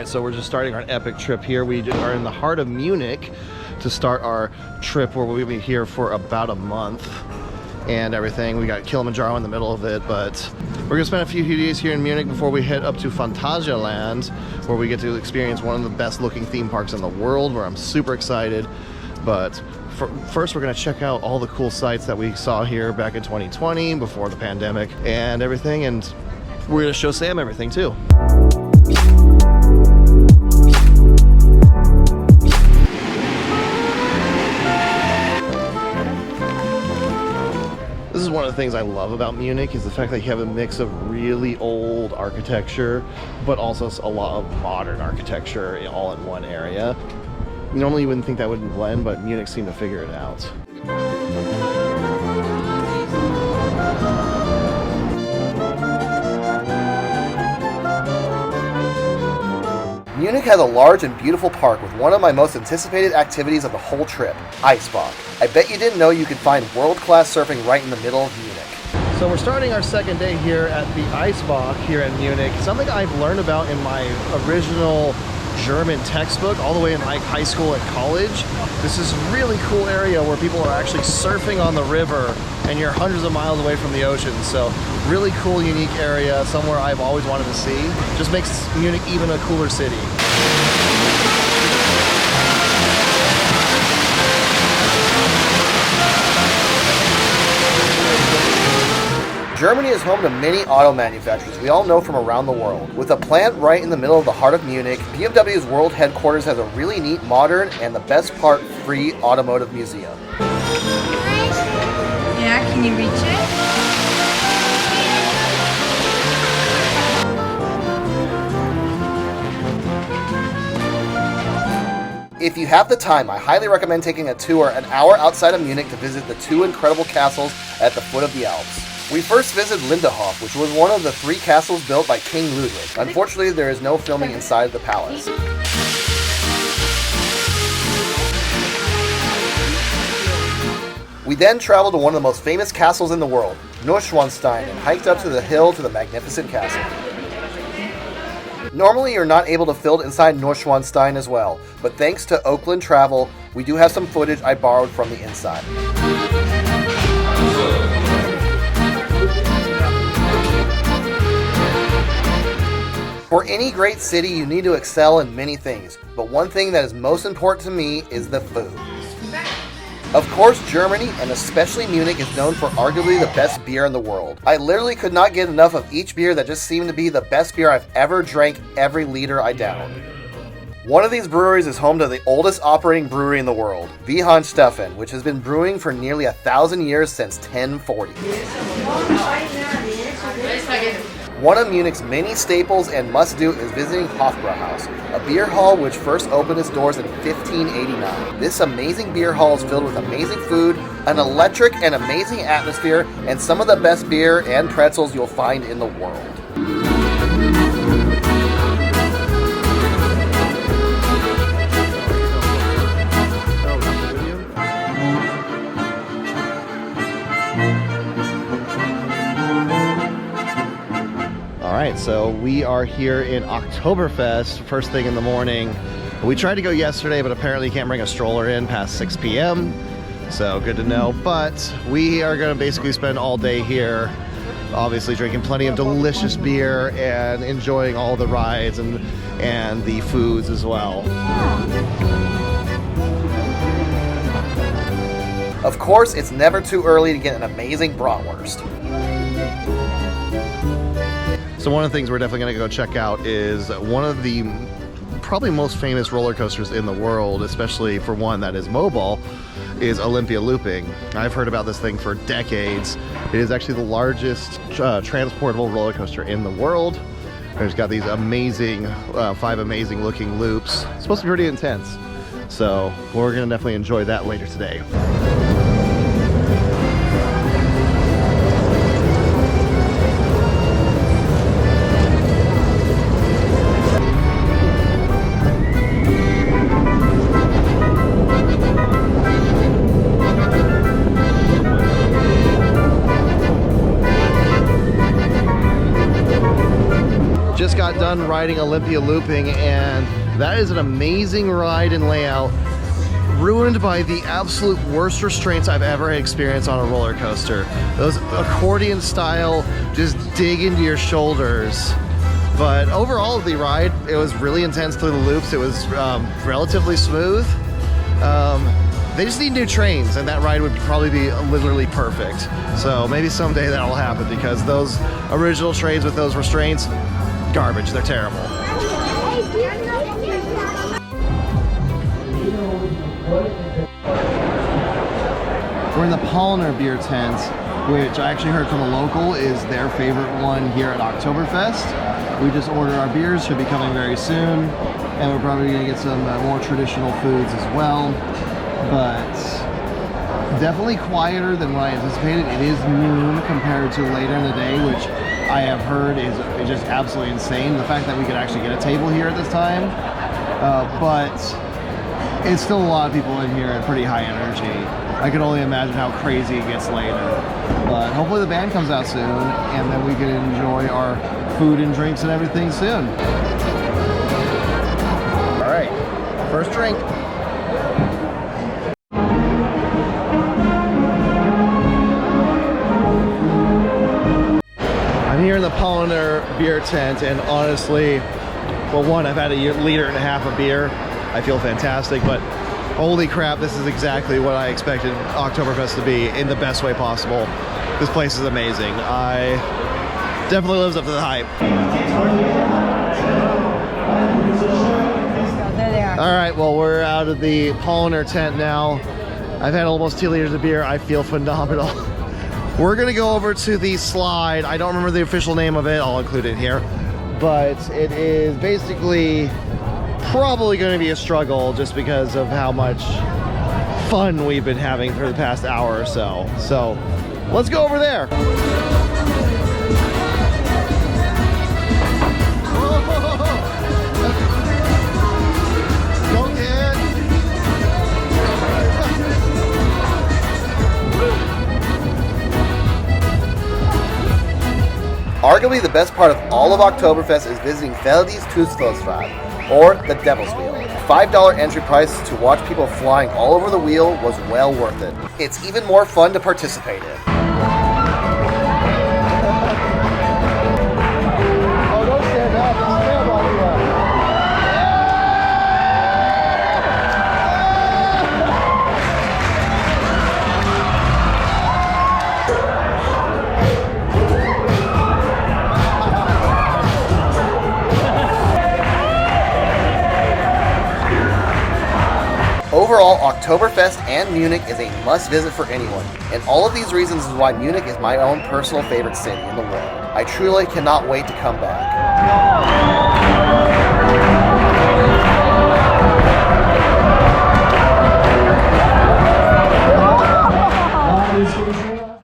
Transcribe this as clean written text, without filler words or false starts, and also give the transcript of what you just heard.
Alright, so we're just starting our epic trip here. We are in the heart of Munich to start our trip where we'll be here for about a month and everything. We got Kilimanjaro in the middle of it, but we're gonna spend a few days here in Munich before we head up to Phantasialand, where we get to experience one of the best looking theme parks in the world, where I'm super excited. But first we're gonna check out all the cool sites that we saw here back in 2020 before the pandemic and everything, and we're gonna show Sam everything too. This is one of the things I love about Munich, is the fact that you have a mix of really old architecture, but also a lot of modern architecture all in one area. Normally you wouldn't think that wouldn't blend, but Munich seemed to figure it out. Munich has a large and beautiful park with one of my most anticipated activities of the whole trip, Eisbach. I bet you didn't know you could find world-class surfing right in the middle of Munich. So we're starting our second day here at the Eisbach here in Munich. Something I've learned about in my original German textbook all the way in like high school and college. This is a really cool area where people are actually surfing on the river and you're hundreds of miles away from the ocean. So really cool, unique area, somewhere I've always wanted to see. Just makes Munich even a cooler city. Germany is home to many auto manufacturers we all know from around the world. With a plant right in the middle of the heart of Munich, BMW's world headquarters has a really neat, modern, and the best part, free automotive museum. Yeah, can you reach it? If you have the time, I highly recommend taking a tour an hour outside of Munich to visit the two incredible castles at the foot of the Alps. We first visited Lindenhof, which was one of the 3 castles built by King Ludwig. Unfortunately, there is no filming inside the palace. We then traveled to one of the most famous castles in the world, Neuschwanstein, and hiked up to the hill to the magnificent castle. Normally, you're not able to film inside Neuschwanstein as well, but thanks to Oakland Travel, we do have some footage I borrowed from the inside. For any great city, you need to excel in many things, but one thing that is most important to me is the food. Of course, Germany, and especially Munich, is known for arguably the best beer in the world. I literally could not get enough of each beer that just seemed to be the best beer I've ever drank every liter I downed. One of these breweries is home to the oldest operating brewery in the world, Neuschwanstein, which has been brewing for nearly 1,000 years since 1040. One of Munich's many staples and must-do is visiting Hofbrauhaus, a beer hall which first opened its doors in 1589. This amazing beer hall is filled with amazing food, an electric and amazing atmosphere, and some of the best beer and pretzels you'll find in the world. Alright, so we are here in Oktoberfest, first thing in the morning. We tried to go yesterday, but apparently you can't bring a stroller in past 6 p.m. So good to know, but we are going to basically spend all day here, obviously drinking plenty of delicious beer and enjoying all the rides and the foods as well. Of course, it's never too early to get an amazing bratwurst. So one of the things we're definitely going to go check out is one of the probably most famous roller coasters in the world, especially for one that is mobile, is Olympia Looping. I've heard about this thing for decades. It is actually the largest transportable roller coaster in the world. It's got these amazing, 5 amazing looking loops. It's supposed to be pretty intense. So we're going to definitely enjoy that later today. just got done riding Olympia Looping, and that is an amazing ride and layout, ruined by the absolute worst restraints I've ever experienced on a roller coaster. Those accordion style, just dig into your shoulders. But overall, the ride, it was really intense through the loops. It was relatively smooth. They just need new trains, and that ride would probably be literally perfect. So maybe someday that'll happen, because those original trains with those restraints, garbage, they're terrible. We're in the Pollner beer tent, which I actually heard from a local is their favorite one here at Oktoberfest. We just ordered our beers, should be coming very soon, and we're probably gonna get some more traditional foods as well. But definitely quieter than what I anticipated. It is noon compared to later in the day, which I have heard is just absolutely insane. The fact that we could actually get a table here at this time, but it's still a lot of people in here at pretty high energy. I can only imagine how crazy it gets later. But hopefully the band comes out soon, and then we can enjoy our food and drinks and everything soon. All right, first drink. I'm here in the Pollner beer tent, and honestly, well, one, I've had a liter and a half of beer. I feel fantastic, but holy crap, this is exactly what I expected Oktoberfest to be in the best way possible. This place is amazing. I definitely lives up to the hype. There they are. All right, well, we're out of the Pollner tent now. I've had almost 2 liters of beer. I feel phenomenal. We're gonna go over to the slide. I don't remember the official name of it. I'll include it here. But it is basically probably gonna be a struggle just because of how much fun we've been having for the past hour or so. So let's go over there. Go kid. Arguably the best part of all of Oktoberfest is visiting Veldi's Tussfelsrad, or the Devil's Wheel. $5 entry price to watch people flying all over the wheel was well worth it. It's even more fun to participate in. Oh, don't stand up. Stand on you. Overall, Oktoberfest and Munich is a must-visit for anyone, and all of these reasons is why Munich is my own personal favorite city in the world. I truly cannot wait to come back.